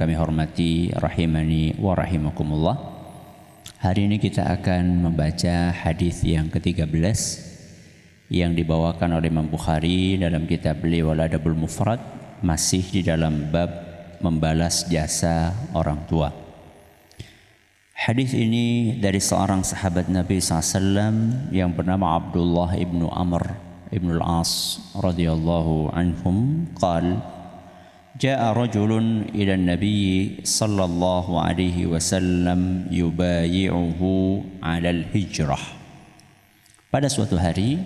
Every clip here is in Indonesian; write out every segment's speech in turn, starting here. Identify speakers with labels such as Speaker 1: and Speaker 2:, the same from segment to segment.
Speaker 1: kami hormati rahimani wa rahimakumullah. Hari ini kita akan membaca hadis yang ke-13 yang dibawakan oleh Imam Bukhari dalam kitab beliau Al-Adabul Mufrad, masih di dalam bab membalas jasa orang tua. Hadis ini dari seorang sahabat Nabi SAW yang bernama Abdullah ibnu Amr ibnu al-As radhiyallahu anhum qala jaa rajulun ila an-nabiy sallallahu alaihi wasallam yubayi'uhu 'ala al-hijrah. Pada suatu hari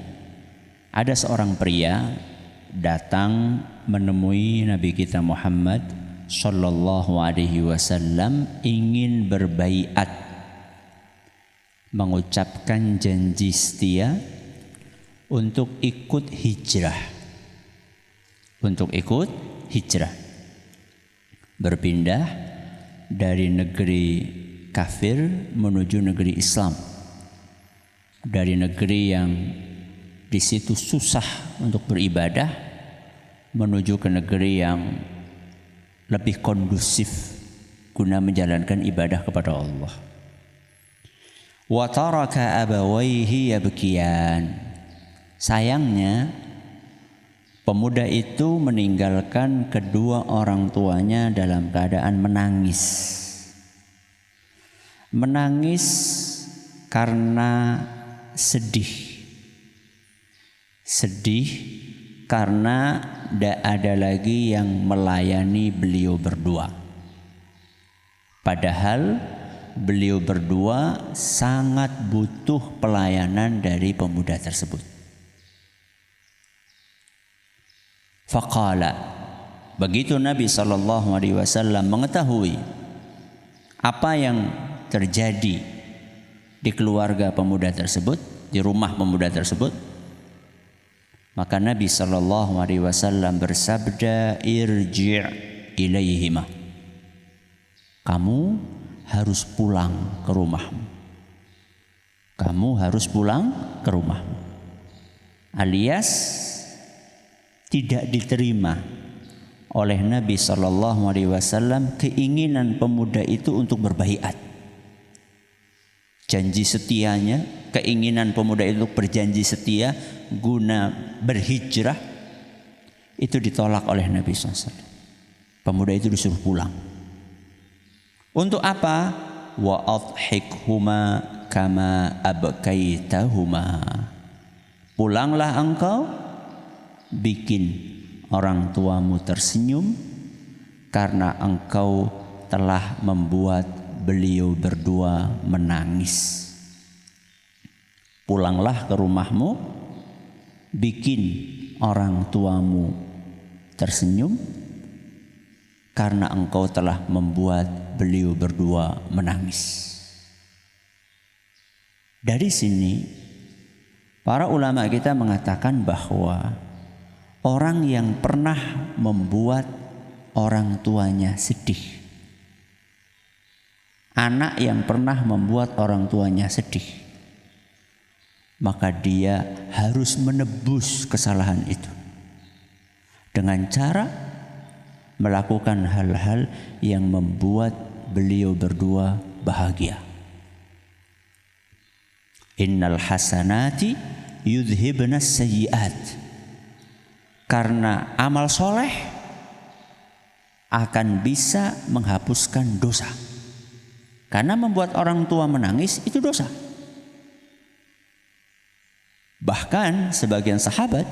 Speaker 1: ada seorang pria datang menemui Nabi kita Muhammad sallallahu alaihi wasallam ingin berbaiat, mengucapkan janji setia untuk ikut hijrah. Berpindah dari negeri kafir menuju negeri Islam. Dari negeri yang di situ susah untuk beribadah menuju ke negeri yang lebih kondusif guna menjalankan ibadah kepada Allah. Wa taraka abawayhi yabkiyan. Sayangnya pemuda itu meninggalkan kedua orang tuanya dalam keadaan menangis. Menangis karena sedih karena tidak ada lagi yang melayani beliau berdua. Padahal beliau berdua sangat butuh pelayanan dari pemuda tersebut. Faqala, begitu Nabi SAW mengetahui apa yang terjadi di keluarga pemuda tersebut, di rumah pemuda tersebut, maka Nabi SAW bersabda, irji' ilaihima. Kamu harus pulang ke rumahmu. Alias tidak diterima oleh Nabi SAW keinginan pemuda itu untuk berbaiat. Janji setianya, keinginan pemuda itu berjanji setia guna berhijrah, itu ditolak oleh Nabi SAW. Pemuda itu disuruh pulang. Untuk apa? Wa adhikhuma kama abkaitahuma. Pulanglah engkau, bikin orang tuamu tersenyum karena engkau telah membuat beliau berdua menangis. Pulanglah ke rumahmu, bikin orang tuamu tersenyum karena engkau telah membuat beliau berdua menangis. Dari sini para ulama kita mengatakan bahwa orang yang pernah membuat orang tuanya sedih, anak yang pernah membuat orang tuanya sedih, maka dia harus menebus kesalahan itu dengan cara melakukan hal-hal yang membuat beliau berdua bahagia. Innal hasanati yudhibnas sayyiat. Karena amal soleh akan bisa menghapuskan dosa. Karena membuat orang tua menangis itu dosa. Bahkan sebagian sahabat,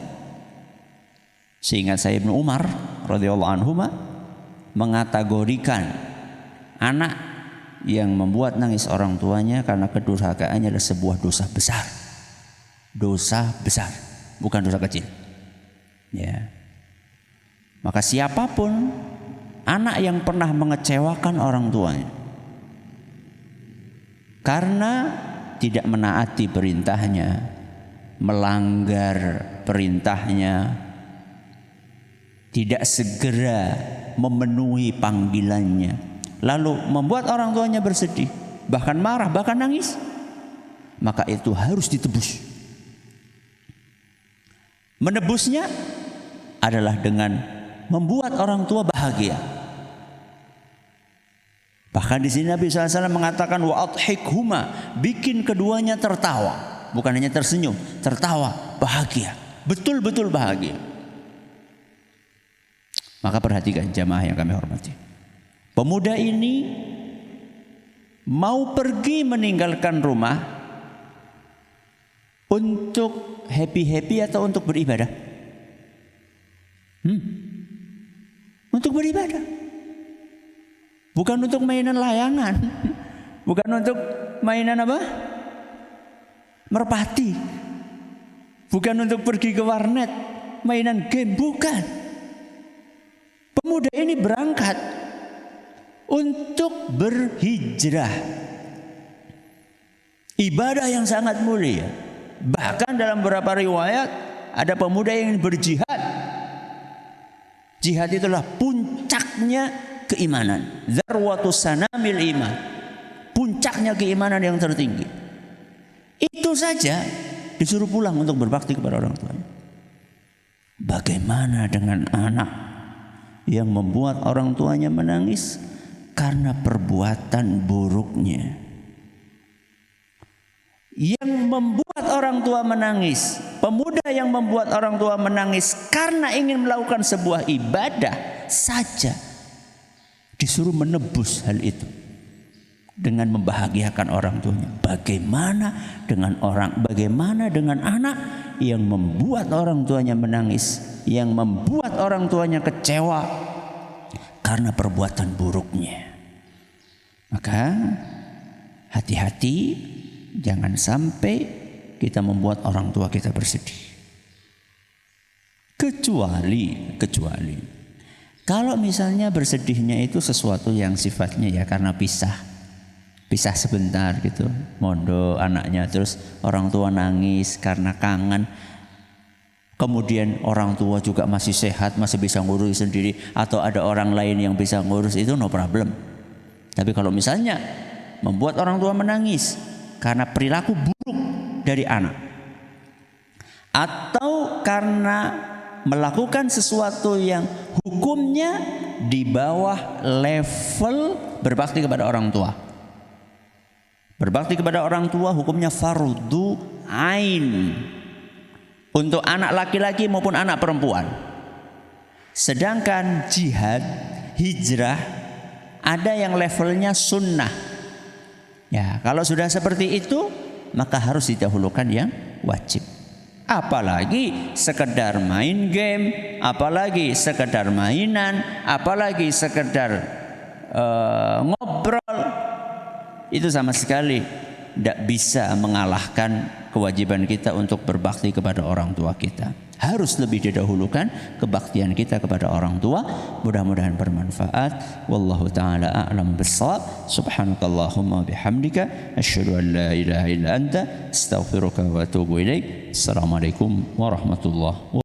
Speaker 1: seingat saya Ibnu Umar radhiyallahu anhu mengategorikan anak yang membuat nangis orang tuanya karena kedurhakaannya adalah sebuah dosa besar. Dosa besar, bukan dosa kecil. Ya. Maka siapapun anak yang pernah mengecewakan orang tuanya karena tidak menaati perintahnya, melanggar perintahnya, tidak segera memenuhi panggilannya, lalu membuat orang tuanya bersedih, bahkan marah, bahkan nangis, maka itu harus ditebus. Menebusnya adalah dengan membuat orang tua bahagia. Bahkan di sini Nabi SAW mengatakan wa adhikhuma, bikin keduanya tertawa, bukan hanya tersenyum, tertawa, bahagia, betul-betul bahagia. Maka perhatikan jamaah yang kami hormati. Pemuda ini mau pergi meninggalkan rumah untuk happy-happy atau untuk beribadah? Untuk beribadah. Bukan untuk mainan layangan. Bukan untuk mainan apa? Merpati. Bukan untuk pergi ke warnet, mainan game, bukan. Pemuda ini berangkat untuk berhijrah. Ibadah yang sangat mulia. Bahkan dalam beberapa riwayat ada pemuda yang berjihad. Jihad itulah puncaknya keimanan, dzarwatus sanamil iman, puncaknya keimanan yang tertinggi. Itu saja disuruh pulang untuk berbakti kepada orang tuanya. Bagaimana dengan anak yang membuat orang tuanya menangis karena perbuatan buruknya? Yang membuat orang tua menangis, pemuda yang membuat orang tua menangis karena ingin melakukan sebuah ibadah saja, disuruh menebus hal itu dengan membahagiakan orang tuanya. Bagaimana dengan anak yang membuat orang tuanya menangis, yang membuat orang tuanya kecewa karena perbuatan buruknya? Maka hati-hati, jangan sampai kita membuat orang tua kita bersedih. Kecuali kalau misalnya bersedihnya itu sesuatu yang sifatnya ya karena pisah sebentar gitu, mondok anaknya, terus orang tua nangis karena kangen, kemudian orang tua juga masih sehat, masih bisa ngurus sendiri, atau ada orang lain yang bisa ngurus, itu no problem. Tapi kalau misalnya membuat orang tua menangis karena perilaku buruk dari anak, atau karena melakukan sesuatu yang hukumnya di bawah level berbakti kepada orang tua. Berbakti kepada orang tua hukumnya fardu ain untuk anak laki-laki maupun anak perempuan. Sedangkan jihad, hijrah, ada yang levelnya sunnah. Ya, kalau sudah seperti itu maka harus didahulukan yang wajib. Apalagi sekedar main game, apalagi sekedar mainan, apalagi sekedar ngobrol, itu sama sekali tidak bisa mengalahkan kewajiban kita untuk berbakti kepada orang tua kita. Harus lebih didahulukan kebaktian kita kepada orang tua. Mudah-mudahan bermanfaat. Wallahu taala a'lam bissawab. Subhanakallahumma bihamdika asyhadu an la ilaha illa anta astaghfiruka wa atubu ilaik. Assalamualaikum warahmatullahi wabarakatuh.